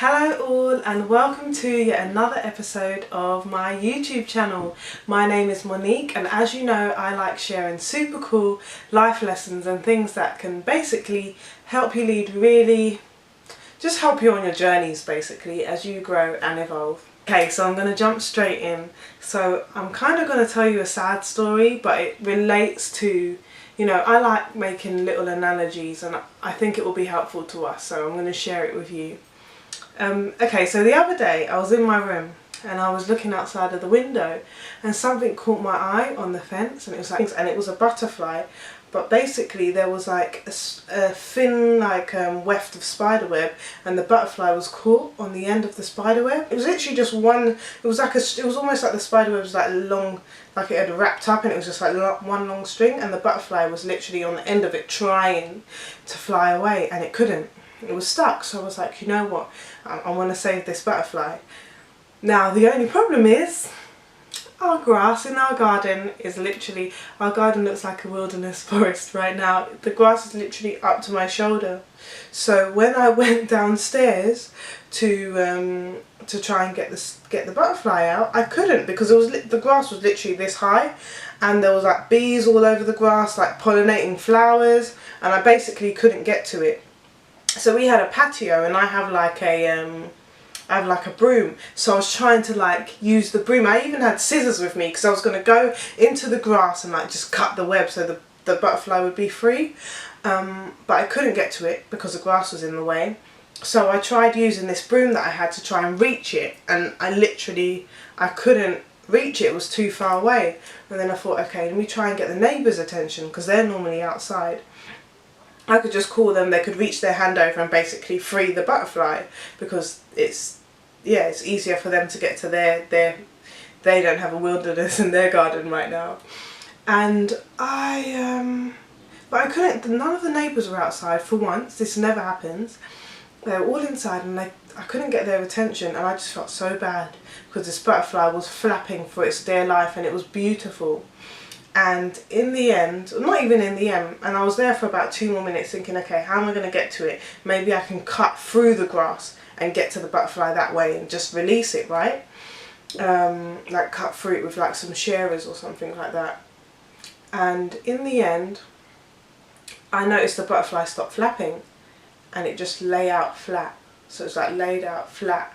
Hello all and welcome to yet another episode of my YouTube channel. My name is Monique and as you know I like sharing super cool life lessons and things that can basically help you just help you on your journeys basically as you grow and evolve. Okay, so I'm going to jump straight in. So I'm kind of going to tell you a sad story, but it relates to, I like making little analogies and I think it will be helpful to us, so I'm going to share it with you. Okay, so the other day I was in my room and I was looking outside of the window and something caught my eye on the fence and it was a butterfly, but basically there was like a thin weft of spiderweb and the butterfly was caught on the end of the spiderweb. It was literally just one, it was almost like the spiderweb was like long, like it had wrapped up and it was just like one long string, and the butterfly was literally on the end of it trying to fly away and it couldn't. It was stuck, so I was like, you know what, I want to save this butterfly. Now the only problem is our grass in our garden our garden looks like a wilderness forest right now. The grass is literally up to my shoulder. So when I went downstairs to try and get the butterfly out, I couldn't because the grass was literally this high and there was like bees all over the grass like pollinating flowers, and I basically couldn't get to it. So we had a patio and I have like a broom, so I was trying to use the broom. I even had scissors with me because I was going to go into the grass and just cut the web so the butterfly would be free, but I couldn't get to it because the grass was in the way. So I tried using this broom that I had to try and reach it, and I couldn't reach it, it was too far away. And then I thought, okay, let me try and get the neighbours' attention because they're normally outside. I could just call them, they could reach their hand over and basically free the butterfly because it's easier for them to get to they don't have a wilderness in their garden right now. And but I couldn't, none of the neighbours were outside for once, this never happens. They were all inside and I couldn't get their attention, and I just felt so bad because this butterfly was flapping for its dear life and it was beautiful. And in the end, not even in the end, and I was there for about 2 more minutes thinking, okay, how am I going to get to it? Maybe I can cut through the grass and get to the butterfly that way and just release it, right? Like cut through it with like some shearers or something like that. And in the end, I noticed the butterfly stopped flapping and it just lay out flat. So it's like laid out flat,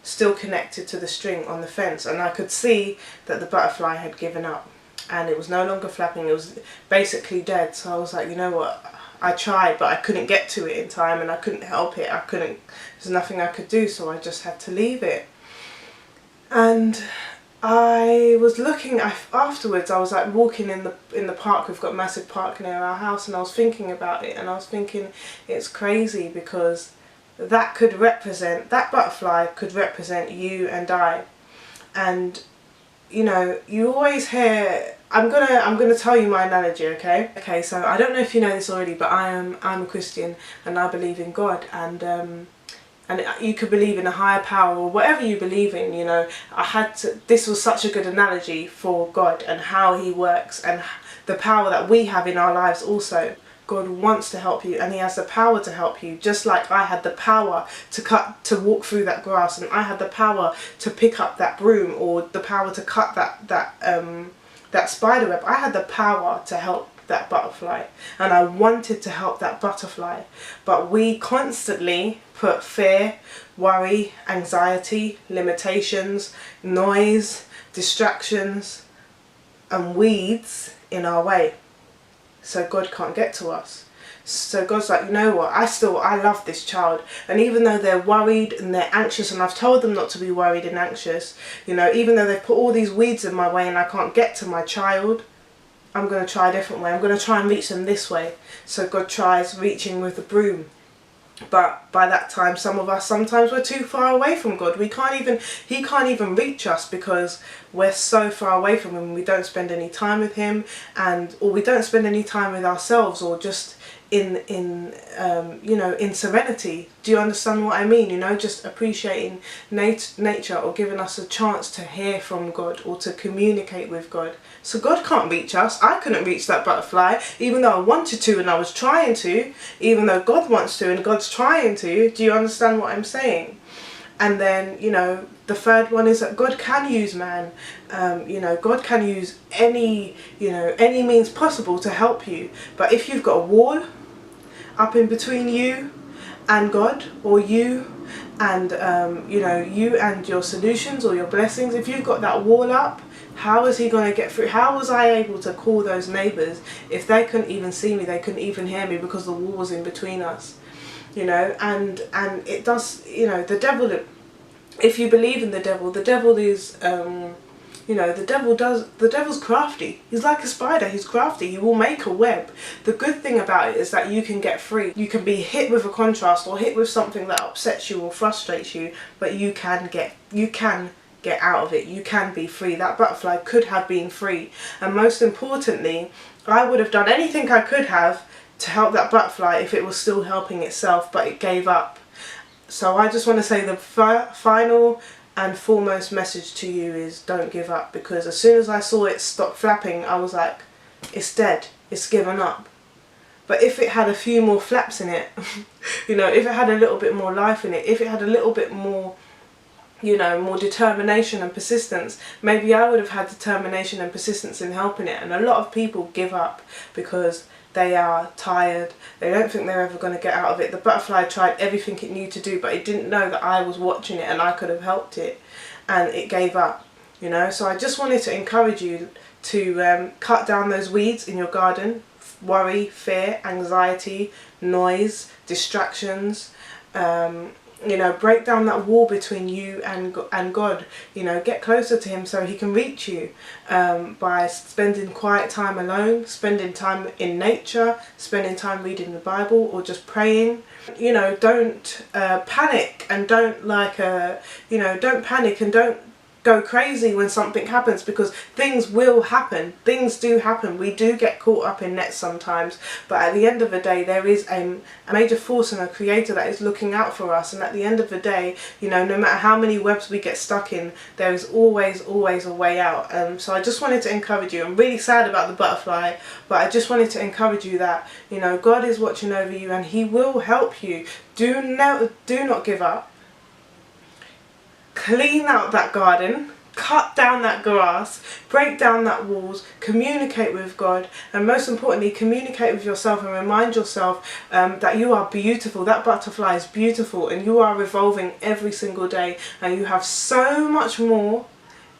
still connected to the string on the fence, and I could see that the butterfly had given up. And it was no longer flapping, it was basically dead. So I was like, you know what, I tried but I couldn't get to it in time and I couldn't help it, there's nothing I could do, so I just had to leave it. And I was looking, afterwards I was like walking in the park, we've got a massive park near our house, and I was thinking about it and I was thinking it's crazy because that butterfly could represent you and I. And you always hear, I'm gonna tell you my analogy, okay? Okay, so I don't know if you know this already, but I'm a Christian and I believe in God, and you could believe in a higher power or whatever you believe in, this was such a good analogy for God and how he works and the power that we have in our lives also. God wants to help you and he has the power to help you, just like I had the power to walk through that grass, and I had the power to pick up that broom, or the power to cut that spider web. I had the power to help that butterfly and I wanted to help that butterfly, but we constantly put fear, worry, anxiety, limitations, noise, distractions and weeds in our way. So God can't get to us. So God's like, you know what, I love this child, and even though they're worried and they're anxious, and I've told them not to be worried and anxious, even though they've put all these weeds in my way and I can't get to my child, I'm going to try a different way. I'm going to try and reach them this way. So God tries reaching with a broom. But by that time, some of us, sometimes we're too far away from God. He can't even reach us because we're so far away from him. We don't spend any time with him, or we don't spend any time with ourselves, or just in serenity. Do you understand what I mean? Just appreciating nature, or giving us a chance to hear from God or to communicate with God. So God can't reach us. I couldn't reach that butterfly, even though I wanted to and I was trying to, even though God wants to and God's trying to. Do you understand what I'm saying? And then, you know, the third one is that God can use man. You know, God can use any means possible to help you. But if you've got a wall up in between you and God, or you and you and your solutions or your blessings, if you've got that wall up, how is he going to get through? How was I able to call those neighbours if they couldn't even see me, they couldn't even hear me because the wall was in between us? You know, and it does, you know, the devil, if you believe in the devil is the devil's crafty. He's like a spider, he's crafty. He will make a web. The good thing about it is that you can get free. You can be hit with a contrast or hit with something that upsets you or frustrates you, but you can get out of it. You can be free. That butterfly could have been free. And most importantly, I would have done anything I could have to help that butterfly if it was still helping itself, but it gave up. So I just want to say the final and foremost message to you is don't give up, because as soon as I saw it stop flapping, I was like, it's dead, it's given up. But if it had a few more flaps in it, you know, if it had a little bit more life in it, if it had a little bit more, you know, more determination and persistence, maybe I would have had determination and persistence in helping it. And a lot of people give up because they are tired, they don't think they're ever going to get out of it. The butterfly tried everything it knew to do, but it didn't know that I was watching it and I could have helped it, and it gave up, you know. So I just wanted to encourage you to cut down those weeds in your garden: worry, fear, anxiety, noise, distractions. You know, break down that wall between you and God. You know, get closer to him so he can reach you by spending quiet time alone, spending time in nature, spending time reading the Bible, or just praying. You know, don't panic, and don't don't panic and don't go crazy when something happens, because things will happen. Things do happen. We do get caught up in nets sometimes, but at the end of the day there is a major force and a creator that is looking out for us. And at the end of the day, you know, no matter how many webs we get stuck in, there is always a way out. So I just wanted to encourage you. I'm really sad about the butterfly, but I just wanted to encourage you that, you know, God is watching over you and he will help you. Do not give up. Clean out that garden, cut down that grass, break down that walls, communicate with God, and most importantly, communicate with yourself and remind yourself that you are beautiful. That butterfly is beautiful, and you are evolving every single day, and you have so much more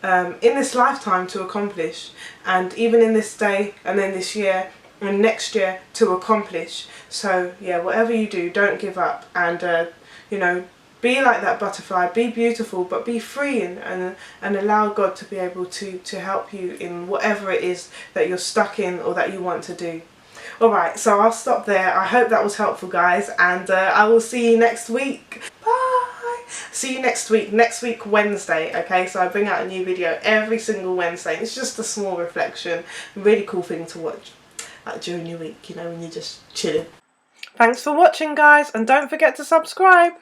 in this lifetime to accomplish, and even in this day, and then this year and next year to accomplish. So yeah, whatever you do, don't give up, and you know, be like that butterfly, be beautiful, but be free, and allow God to be able to help you in whatever it is that you're stuck in or that you want to do. Alright, so I'll stop there. I hope that was helpful, guys, and I will see you next week. Bye! See you next week Wednesday, okay? So I bring out a new video every single Wednesday. It's just a small reflection, a really cool thing to watch like during your week, you know, when you're just chilling. Thanks for watching, guys, and don't forget to subscribe.